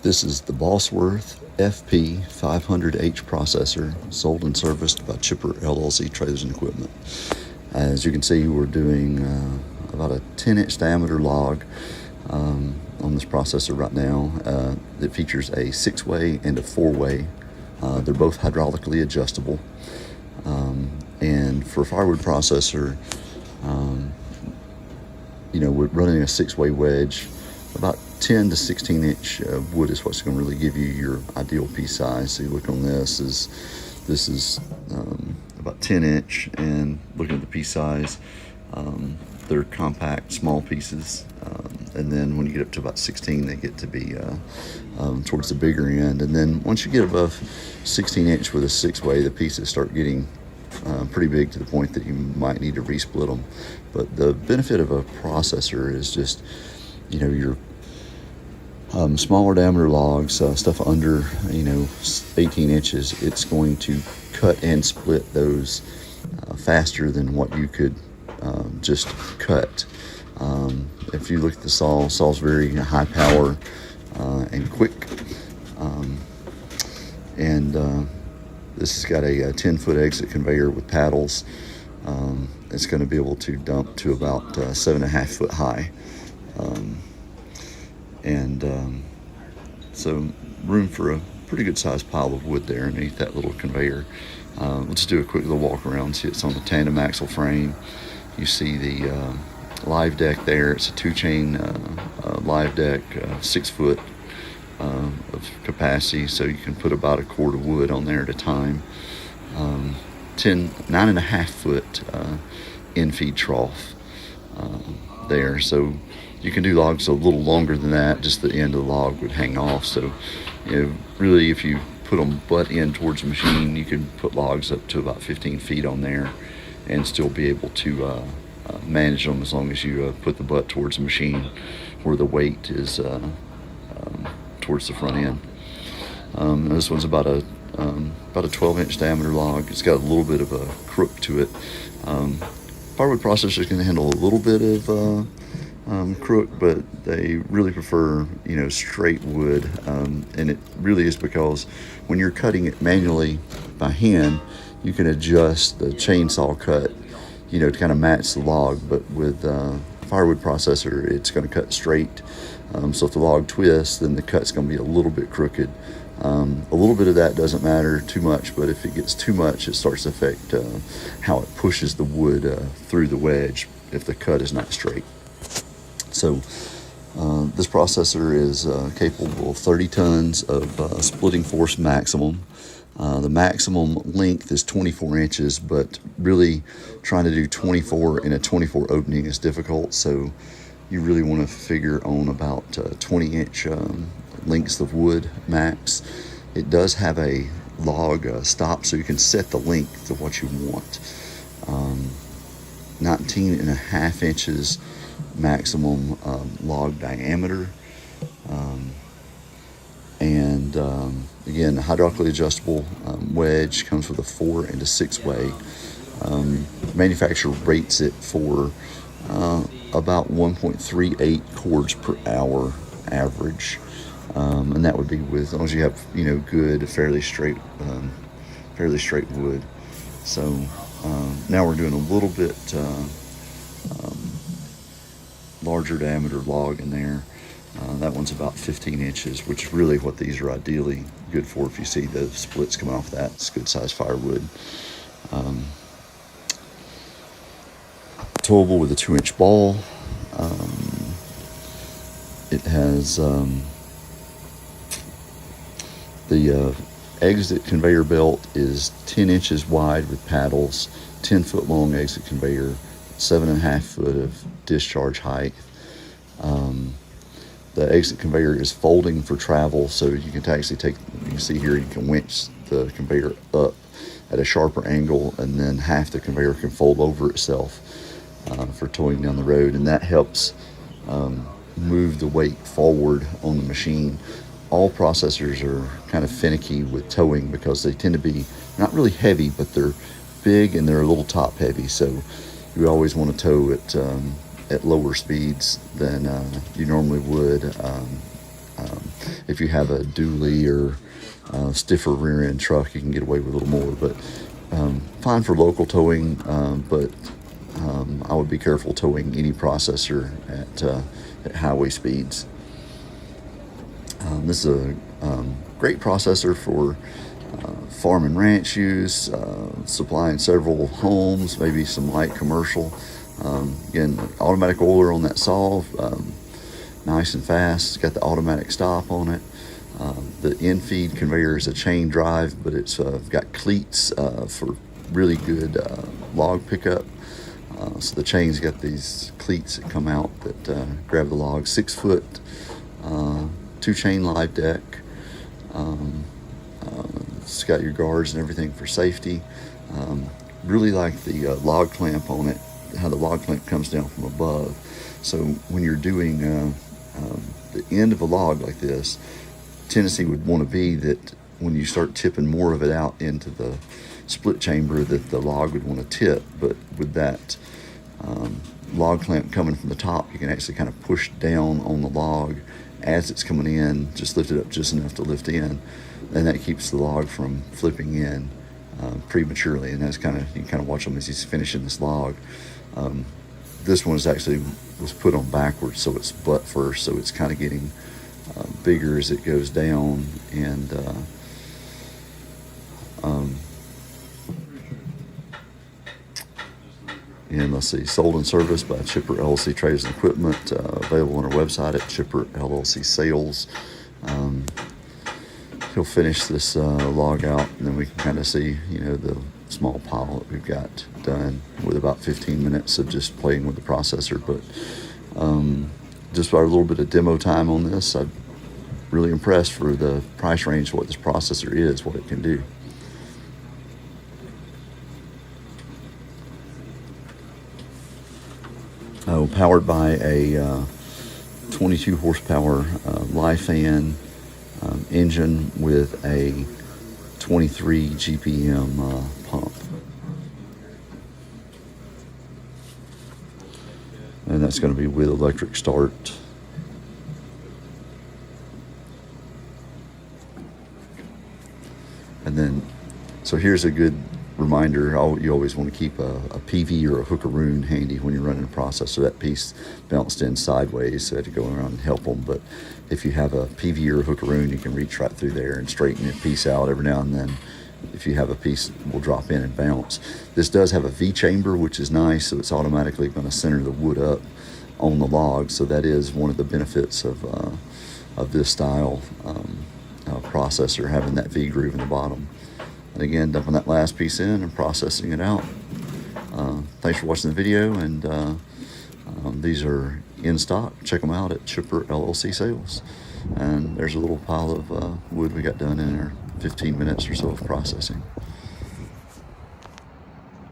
This is the Bossworth FP500H processor, sold and serviced by Chipper LLC Trailers and Equipment. As you can see, we're doing about a 10-inch diameter log on this processor right now. It features a 6-way and a 4-way. They're both hydraulically adjustable. And for a firewood processor, we're running a 6-way wedge. About 10 to 16 inch wood is what's going to really give you your ideal piece size. So you look on this is about 10 inch, and looking at the piece size, they're compact, small pieces. And then when you get up to about 16, they get to be towards the bigger end. And then once you get above 16 inch with a 6-way, the pieces start getting pretty big to the point that you might need to resplit them. But the benefit of a processor is just, your smaller diameter logs, stuff under 18 inches, it's going to cut and split those faster than what you could just cut. If you look at the saw's very high power and quick, and this has got a 10-foot exit conveyor with paddles. It's going to be able to dump to about 7.5 foot high. So room for a pretty good sized pile of wood there underneath that little conveyor. Let's do a quick little walk around. See, it's on the tandem axle frame. You see the live deck there. It's a 2-chain live deck, 6 foot of capacity, so you can put about a cord of wood on there at a time. 9.5 foot in-feed trough there, so you can do logs a little longer than that. Just the end of the log would hang off. So, really, if you put them butt in towards the machine, you can put logs up to about 15 feet on there and still be able to manage them, as long as you put the butt towards the machine where the weight is towards the front end. This one's about a 12-inch diameter log. It's got a little bit of a crook to it. Firewood processors can handle a little bit of crook, but they really prefer straight wood, and it really is because when you're cutting it manually by hand, you can adjust the chainsaw cut to kind of match the log. But with firewood processor, it's going to cut straight. So if the log twists, then the cut's going to be a little bit crooked. A little bit of that doesn't matter too much, but if it gets too much, it starts to affect how it pushes the wood through the wedge if the cut is not straight. So this processor is capable of 30 tons of splitting force maximum. The maximum length is 24 inches, but really trying to do 24 in a 24 opening is difficult. So you really want to figure on about 20-inch lengths of wood max. It does have a log stop, so you can set the length of what you want. 19.5 inches maximum log diameter, and again, hydraulically adjustable wedge. Comes with a 4 and a 6-way. Manufacturer rates it for about 1.38 cords per hour average, and that would be with, as long as you have good fairly straight wood. So now we're doing a little bit larger diameter log in there. That one's about 15 inches, which is really what these are ideally good for. If you see the splits coming off that, it's good size firewood. Towable with a 2-inch ball. It has the exit conveyor belt is 10 inches wide with paddles, 10 foot long exit conveyor, 7.5 foot of discharge height. The exit conveyor is folding for travel, so you can actually you can see here, you can winch the conveyor up at a sharper angle, and then half the conveyor can fold over itself for towing down the road, and that helps move the weight forward on the machine. All processors are kind of finicky with towing because they tend to be not really heavy, but they're big and they're a little top heavy, so you always want to tow at lower speeds than you normally would. if you have a dually or stiffer rear end truck, you can get away with a little more, but fine for local towing, but I would be careful towing any processor at highway speeds. This is a great processor for farm and ranch use, supplying several homes, maybe some light commercial. Again, automatic oiler on that saw, nice and fast. It's got the automatic stop on it. The in-feed conveyor is a chain drive, but it's got cleats for really good log pickup. So the chain's got these cleats that come out that grab the log. 6 foot, 2-chain live deck. It's got your guards and everything for safety. Really like the log clamp on it, how the log clamp comes down from above. So when you're doing the end of a log like this, tendency would want to be that when you start tipping more of it out into the split chamber, that the log would want to tip. But with that log clamp coming from the top, you can actually kind of push down on the log as it's coming in, just lift it up just enough to lift in, and that keeps the log from flipping in prematurely. And that's kind of, you can kind of watch him as he's finishing this log. This one was put on backwards, so it's butt first, so it's kind of getting bigger as it goes down. And let's see, sold and serviced by Chipper LLC Traders and Equipment, available on our website at Chipper LLC Sales. He'll finish this log out, and then we can kind of see, the small pile that we've got done with about 15 minutes of just playing with the processor. But just by a little bit of demo time on this, I'm really impressed for the price range of what this processor is, what it can do. Powered by a 22 horsepower live fan engine with a 23 GPM pump. And that's going to be with electric start. And then, so here's a good reminder, you always want to keep a PV or a hookaroon handy when you're running a processor. That piece bounced in sideways, so I had to go around and help them. But if you have a PV or a hookaroon, you can reach right through there and straighten your piece out. Every now and then, if you have a piece, will drop in and bounce. This does have a V chamber, which is nice, so it's automatically going to center the wood up on the log. So that is one of the benefits of this style processor, having that V groove in the bottom. And again, dumping that last piece in and processing it out. Thanks for watching the video, and these are in stock. Check them out at Chipper LLC Sales. And there's a little pile of wood we got done in there, 15 minutes or so of processing.